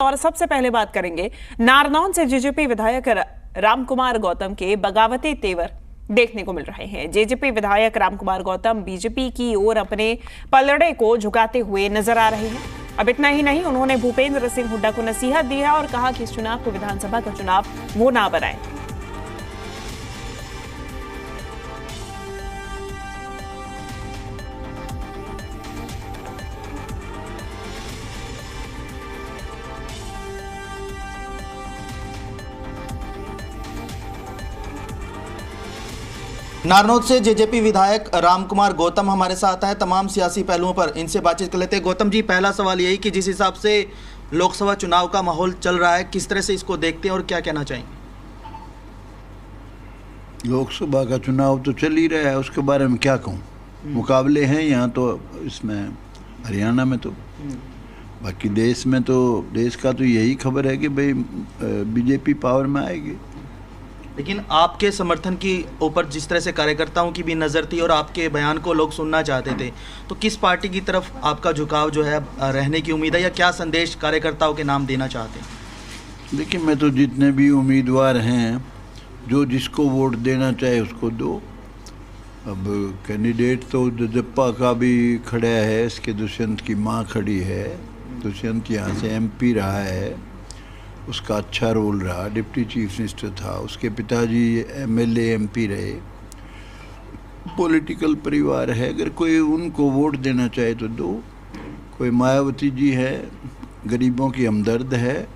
और सबसे पहले बात करेंगे नारनौल से जेजेपी विधायक रामकुमार गौतम के बगावती तेवर देखने को मिल रहे हैं। जेजेपी विधायक रामकुमार गौतम बीजेपी की ओर अपने पलड़े को झुकाते हुए नजर आ रहे हैं। अब इतना ही नहीं, उन्होंने भूपेंद्र सिंह हुड्डा को नसीहत दी है और कहा कि इस चुनाव को विधानसभा का चुनाव वो ना बनाए। नारनौल से जेजेपी विधायक रामकुमार गौतम हमारे साथ हैं। तमाम सियासी पहलुओं पर इनसे बातचीत कर लेते हैं। गौतम जी, पहला सवाल यही कि जिस हिसाब से लोकसभा चुनाव का माहौल चल रहा है, किस तरह से इसको देखते हैं और क्या कहना चाहेंगे? लोकसभा का चुनाव तो चल ही रहा है, उसके बारे में क्या कहूँ। मुकाबले हैं यहाँ तो, इसमें हरियाणा में तो, बाकी देश में तो, देश का तो यही खबर है कि भाई बीजेपी पावर में आएगी। लेकिन आपके समर्थन की ऊपर जिस तरह से कार्यकर्ताओं की भी नज़र थी और आपके बयान को लोग सुनना चाहते थे, तो किस पार्टी की तरफ आपका झुकाव जो है रहने की उम्मीद है, या क्या संदेश कार्यकर्ताओं के नाम देना चाहते हैं? देखिए, मैं तो जितने भी उम्मीदवार हैं, जो जिसको वोट देना चाहे उसको दो। अब कैंडिडेट तो जजप्पा का भी खड़ा है, इसके दुष्यंत की माँ खड़ी है। दुष्यंत यहाँ से एमपी रहा है, उसका अच्छा रोल रहा, डिप्टी चीफ मिनिस्टर था, उसके पिताजी एमएलए एमपी रहे। पॉलिटिकल परिवार है, अगर कोई उनको वोट देना चाहे तो दो। कोई मायावती जी है, गरीबों की हमदर्द है,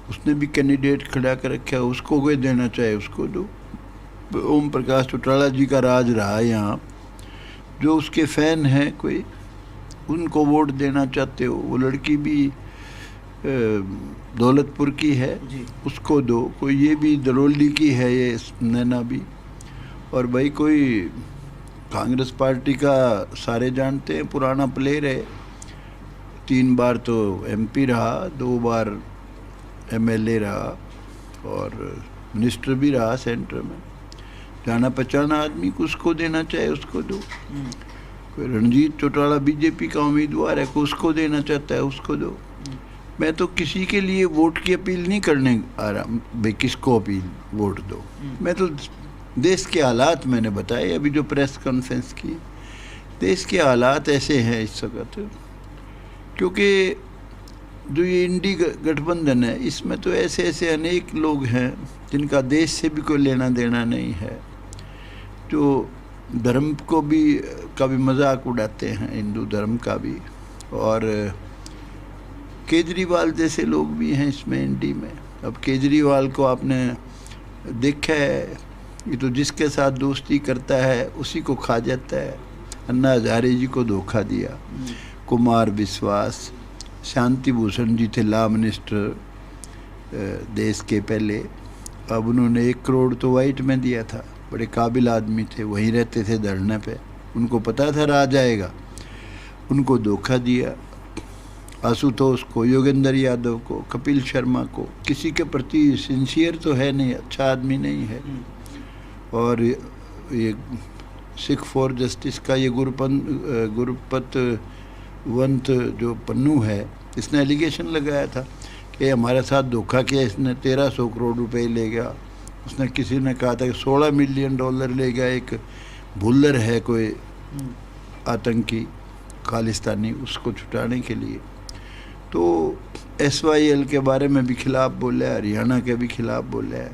उसने भी कैंडिडेट खड़ा कर रखा है, उसको कोई देना चाहे उसको दो। ओम प्रकाश चौटाला जी का राज रहा यहाँ, जो उसके फैन हैं कोई, उनको वोट देना चाहते हो। वो लड़की भी दौलतपुर की है, उसको दो। कोई ये भी दरौली की है, ये नैना भी। और भाई कोई कांग्रेस पार्टी का सारे जानते हैं, पुराना प्लेयर है, 3 बार तो एमपी रहा, 2 बार एमएलए रहा और मिनिस्टर भी रहा सेंटर में। जाना पहचाना आदमी को उसको देना चाहे उसको दो। कोई रणजीत चौटाला बीजेपी का उम्मीदवार है, को उसको देना चाहता है उसको दो। मैं तो किसी के लिए वोट की अपील नहीं करने आ रहा, भाई किसको अपील वोट दो। मैं तो देश के हालात मैंने बताए, अभी जो प्रेस कॉन्फ्रेंस की, देश के हालात ऐसे हैं इस वक्त, क्योंकि जो ये इंडी गठबंधन है, इसमें तो ऐसे ऐसे अनेक लोग हैं जिनका देश से भी कोई लेना देना नहीं है, जो धर्म को भी का भी मजाक उड़ाते हैं, हिंदू धर्म का भी। और केजरीवाल जैसे लोग भी हैं इसमें इंडी में। अब केजरीवाल को आपने देखा है, ये तो जिसके साथ दोस्ती करता है उसी को खा जाता है। अन्ना हजारे जी को धोखा दिया, कुमार विश्वास, शांति भूषण जी थे लॉ मिनिस्टर देश के पहले, अब उन्होंने 1 करोड़ तो वाइट में दिया था। बड़े काबिल आदमी थे, वहीं रहते थे धरने पे, उनको पता था राज आएगा, उनको धोखा दिया। आशुतोष को, योगेंद्र यादव को, कपिल शर्मा को, किसी के प्रति सिंसियर तो है नहीं, अच्छा आदमी नहीं है। और ये सिख फॉर जस्टिस का ये गुरुपतवंत जो पन्नू है, इसने एलिगेशन लगाया था कि हमारे साथ धोखा किया, इसने 1300 करोड़ रुपए ले गया। उसने किसी ने कहा था कि $16 मिलियन ले गया, एक भुल्लर है कोई आतंकी खालिस्तानी, उसको छुटाने के लिए। तो SYL के बारे में भी खिलाफ बोला है, हरियाणा के भी खिलाफ बोला है।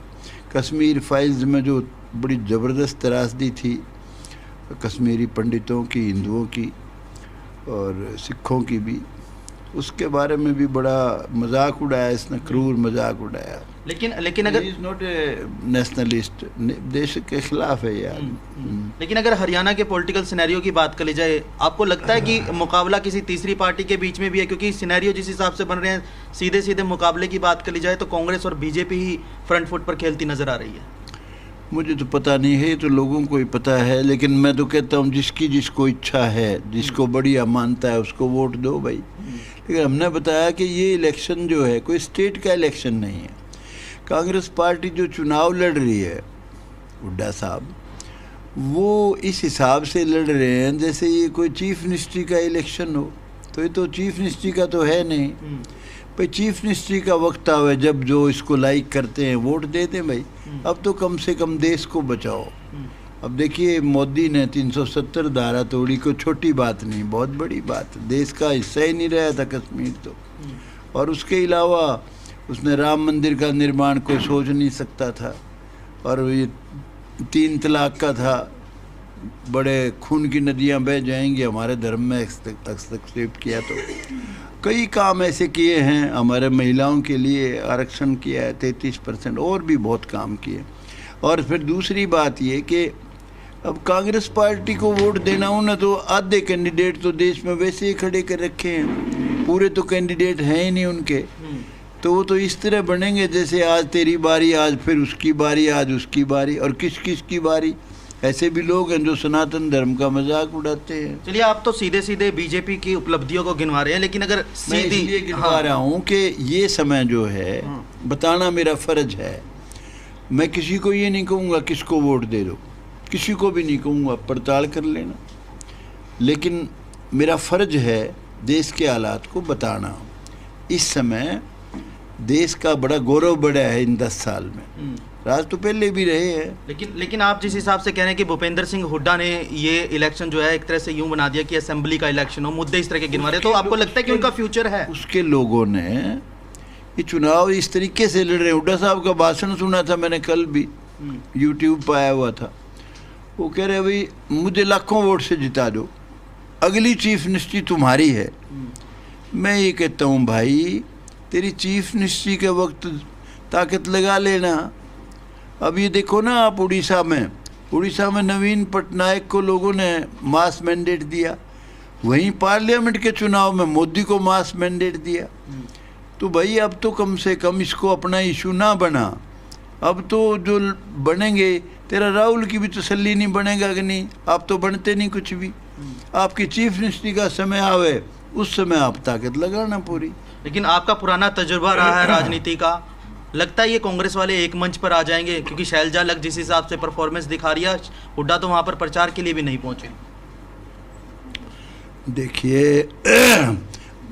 कश्मीर फाइल्स में जो बड़ी ज़बरदस्त त्रासदी थी कश्मीरी पंडितों की, हिंदुओं की और सिखों की भी, उसके बारे में भी बड़ा मजाक उड़ाया इसने, क्रूर मजाक उड़ाया। लेकिन अगर इज नॉट ए नेशनलिस्ट, देश के खिलाफ है यार। लेकिन अगर हरियाणा के पॉलिटिकल सिनेरियो की बात कर ली जाए, आपको लगता है कि मुकाबला किसी तीसरी पार्टी के बीच में भी है? क्योंकि सिनेरियो जिस हिसाब से बन रहे हैं, सीधे सीधे मुकाबले की बात कर ली जाए तो कांग्रेस और बीजेपी ही फ्रंट फुट पर खेलती नजर आ रही है। मुझे तो पता नहीं है, तो लोगों को ही पता है। लेकिन मैं तो कहता हूँ जिसको इच्छा है, जिसको बढ़िया मानता है उसको वोट दो भाई। लेकिन हमने बताया कि ये इलेक्शन जो है कोई स्टेट का इलेक्शन नहीं है। कांग्रेस पार्टी जो चुनाव लड़ रही है, हुड्डा साहब, वो इस हिसाब से लड़ रहे हैं जैसे ये कोई चीफ मिनिस्ट्री का इलेक्शन हो। तो ये तो चीफ मिनिस्ट्री का तो है नहीं। भाई चीफ मिनिस्ट्री का वक्त आवे जब जो इसको लाइक करते हैं वोट दे दें भाई। अब तो कम से कम देश को बचाओ। अब देखिए मोदी ने 370 धारा तोड़ी, कोई छोटी बात नहीं, बहुत बड़ी बात। देश का हिस्सा ही नहीं रहा था कश्मीर तो। और उसके अलावा उसने राम मंदिर का निर्माण कोई सोच नहीं सकता था। और ये 3 तलाक का था, बड़े खून की नदियां बह जाएंगी हमारे धर्म में हस्तक्षेप किया। तो कई काम ऐसे किए हैं, हमारे महिलाओं के लिए आरक्षण किया है 33%, और भी बहुत काम किए। और फिर दूसरी बात ये कि अब कांग्रेस पार्टी को वोट देना हो ना, तो आधे कैंडिडेट तो देश में वैसे ही खड़े कर रखे हैं, पूरे तो कैंडिडेट हैं ही नहीं उनके। तो वो तो इस तरह बनेंगे जैसे आज तेरी बारी, आज फिर उसकी बारी, आज उसकी बारी, और किस किस की बारी। ऐसे भी लोग हैं जो सनातन धर्म का मजाक उड़ाते हैं। चलिए, आप तो सीधे सीधे बीजेपी की उपलब्धियों को गिनवा रहे हैं, लेकिन अगर मैं इसलिए गिनवा रहा हूँ कि ये समय जो है बताना मेरा फर्ज है। मैं किसी को ये नहीं कहूँगा किसको वोट दे दो, किसी को भी नहीं कहूँगा, पड़ताल कर लेना। लेकिन मेरा फर्ज है देश के हालात को बताना। इस समय देश का बड़ा गौरव बढ़ा है इन 10 साल में, राज तो पहले भी रहे हैं। लेकिन आप जिस हिसाब से कह रहे हैं कि भूपेंद्र सिंह हुड्डा ने ये इलेक्शन जो है एक तरह से यूं बना दिया कि असेंबली का इलेक्शन हो, मुद्दे इस तरह के गिनवा रहे, तो आपको लगता है कि उनका फ्यूचर है? उसके लोगों ने ये चुनाव इस तरीके से लड़ रहे हैं। हुड्डा साहब का भाषण सुना था मैंने कल भी, यूट्यूब पर आया हुआ था। वो कह रहे भाई मुझे लाखों वोट से जिता दो, अगली चीफ मिनिस्ट्री तुम्हारी है। मैं ये कहता हूँ भाई तेरी चीफ मिनिस्ट्री के वक्त ताकत लगा लेना। अब ये देखो ना आप उड़ीसा में नवीन पटनायक को लोगों ने मास मैंडेट दिया, वहीं पार्लियामेंट के चुनाव में मोदी को मास मैंडेट दिया। तो भाई अब तो कम से कम इसको अपना इशू ना बना। अब तो जो बनेंगे, तेरा राहुल की भी तसल्ली नहीं बनेगा कि नहीं, आप तो बनते नहीं कुछ भी। आपकी चीफ मिनिस्ट्री का समय आवे उस समय आप ताकत लगाना पूरी। लेकिन आपका पुराना तजुर्बा रहा है राजनीति का, लगता है ये कांग्रेस वाले एक मंच पर आ जाएंगे? क्योंकि शैलजा लग जिस हिसाब से परफॉर्मेंस दिखा रही है, हुड्डा तो वहां पर प्रचार के लिए भी नहीं पहुंचे। देखिए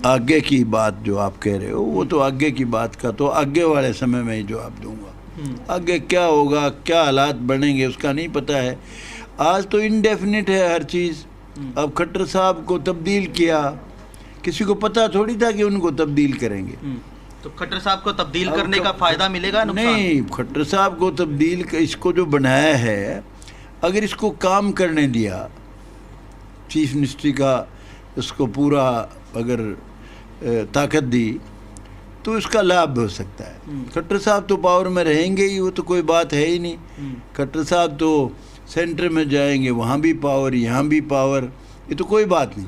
आगे की बात जो आप कह रहे हो वो तो आगे की बात का तो आगे वाले समय में ही जवाब दूंगा। आगे क्या होगा, क्या हालात बनेंगे उसका नहीं पता है। आज तो इनडेफिनिट है हर चीज़। अब खट्टर साहब को तब्दील किया, किसी को पता थोड़ी था कि उनको तब्दील करेंगे। तो खट्टर साहब को तब्दील करने का फायदा मिलेगा, नुकसान? नहीं, खट्टर साहब को तब्दील इसको जो बनाया है, अगर इसको काम करने दिया चीफ मिनिस्ट्री का, इसको पूरा अगर ताकत दी तो इसका लाभ हो सकता है। खट्टर साहब तो पावर में रहेंगे ही, वो तो कोई बात है ही नहीं। खट्टर साहब तो सेंटर में जाएंगे, वहाँ भी पावर, यहाँ भी पावर, ये तो कोई बात नहीं।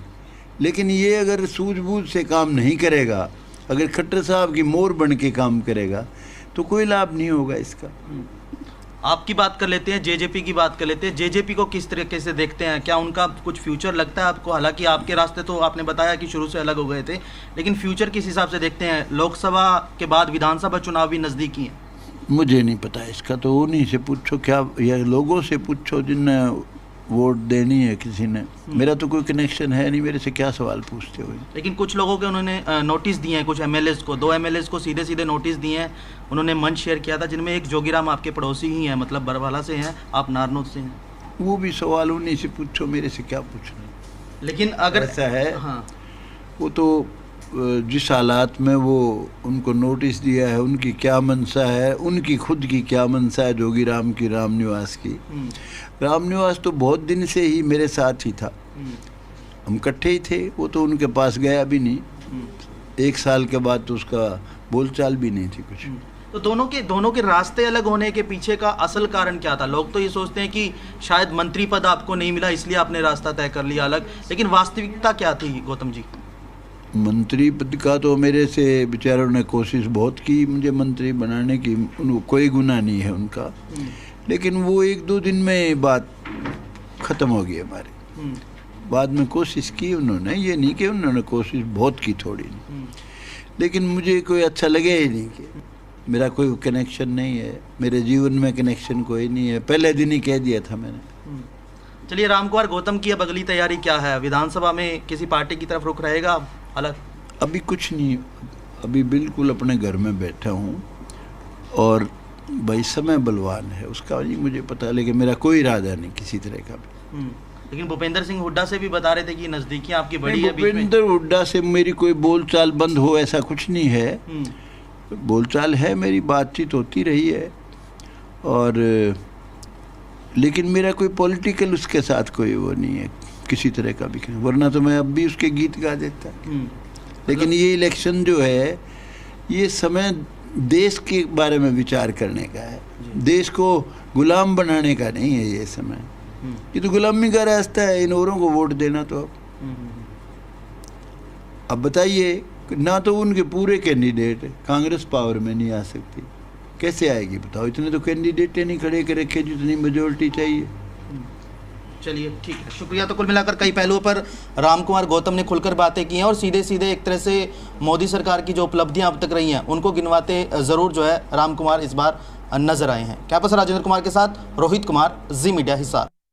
लेकिन ये अगर सूझबूझ से काम नहीं करेगा, अगर खट्टर साहब की मोर बन के काम करेगा तो कोई लाभ नहीं होगा इसका। आपकी बात कर लेते हैं, जेजेपी की बात कर लेते हैं। जेजेपी को किस तरीके से देखते हैं? क्या उनका कुछ फ्यूचर लगता है आपको? हालांकि आपके रास्ते तो आपने बताया कि शुरू से अलग हो गए थे, लेकिन फ्यूचर किस हिसाब से देखते हैं? लोकसभा के बाद विधानसभा चुनाव भी नज़दीकी हैं। मुझे नहीं पता इसका, तो उन्हीं से पूछो, क्या या लोगों से पूछो जिनने वोट देनी है किसी ने। मेरा तो कोई कनेक्शन है नहीं, मेरे से क्या सवाल पूछते हो? लेकिन कुछ लोगों के उन्होंने नोटिस दिए हैं, कुछ एमएलएस को, 2 एमएलएस को सीधे सीधे नोटिस दिए हैं। उन्होंने मंच शेयर किया था जिनमें एक जोगीराम आपके पड़ोसी ही हैं, मतलब बरवाला से हैं, आप नारनौल से हैं। वो भी सवाल उन्हीं से पूछो, मेरे से क्या पूछना। लेकिन अगर ऐसा है, हाँ, वो तो जिस हालात में वो उनको नोटिस दिया है, उनकी क्या मंशा है, उनकी खुद की क्या मंशा है जोगीराम की, रामनिवास की। रामनिवास तो बहुत दिन से ही मेरे साथ ही था, हम इकट्ठे ही थे। वो तो उनके पास गया भी नहीं, 1 साल के बाद तो उसका बोलचाल भी नहीं थी कुछ। तो दोनों के रास्ते अलग होने के पीछे का असल कारण क्या था? लोग तो ये सोचते हैं कि शायद मंत्री पद आपको नहीं मिला इसलिए आपने रास्ता तय कर लिया अलग, लेकिन वास्तविकता क्या थी गौतम जी? मंत्री पद का तो मेरे से बेचारों ने कोशिश बहुत की मुझे मंत्री बनाने की, कोई गुनाह नहीं है उनका। लेकिन वो 1-2 दिन में बात ख़त्म हो गई हमारी। बाद में कोशिश की उन्होंने, ये नहीं कि उन्होंने कोशिश बहुत की, थोड़ी नहीं, लेकिन मुझे कोई अच्छा लगे ही नहीं कि मेरा कोई कनेक्शन नहीं है, मेरे जीवन में कनेक्शन कोई नहीं है, पहले दिन ही कह दिया था मैंने। चलिए, रामकुमार गौतम की अब अगली तैयारी क्या है? विधानसभा में किसी पार्टी की तरफ रुख रहेगा अलग? अभी कुछ नहीं, अभी बिल्कुल अपने घर में बैठा हूँ और भाई समय बलवान है, उसका नहीं मुझे पता, लेकिन मेरा कोई इरादा नहीं किसी तरह का भी। लेकिन भूपेंद्र सिंह हुड्डा से भी बता रहे थे कि नज़दीकी आपकी बड़ी है बीच में। भूपेंद्र हुड्डा से मेरी कोई बोलचाल बंद हो ऐसा कुछ नहीं है, बोलचाल है, मेरी बातचीत होती रही है, और लेकिन मेरा कोई पॉलिटिकल उसके साथ कोई वो नहीं है किसी तरह का भी, वरना तो मैं अब भी उसके गीत गा देता। लेकिन ये इलेक्शन जो है, ये समय देश के बारे में विचार करने का है, देश को गुलाम बनाने का नहीं है ये समय। ये तो गुलामी का रास्ता है, इन औरों को वोट देना। तो अब बताइए, ना तो उनके पूरे कैंडिडेट, कांग्रेस पावर में नहीं आ सकती, कैसे आएगी बताओ? इतने तो कैंडिडेट नहीं खड़े के रखे जितनी मेजोरिटी चाहिए। चलिए ठीक है, शुक्रिया। तो कुल मिलाकर कई पहलुओं पर रामकुमार गौतम ने खुलकर बातें की हैं और सीधे सीधे एक तरह से मोदी सरकार की जो उपलब्धियां अब तक रही हैं उनको गिनवाते ज़रूर जो है रामकुमार इस बार नजर आए हैं। कैंपस राजेंद्र कुमार के साथ रोहित कुमार, जी मीडिया, हिसार।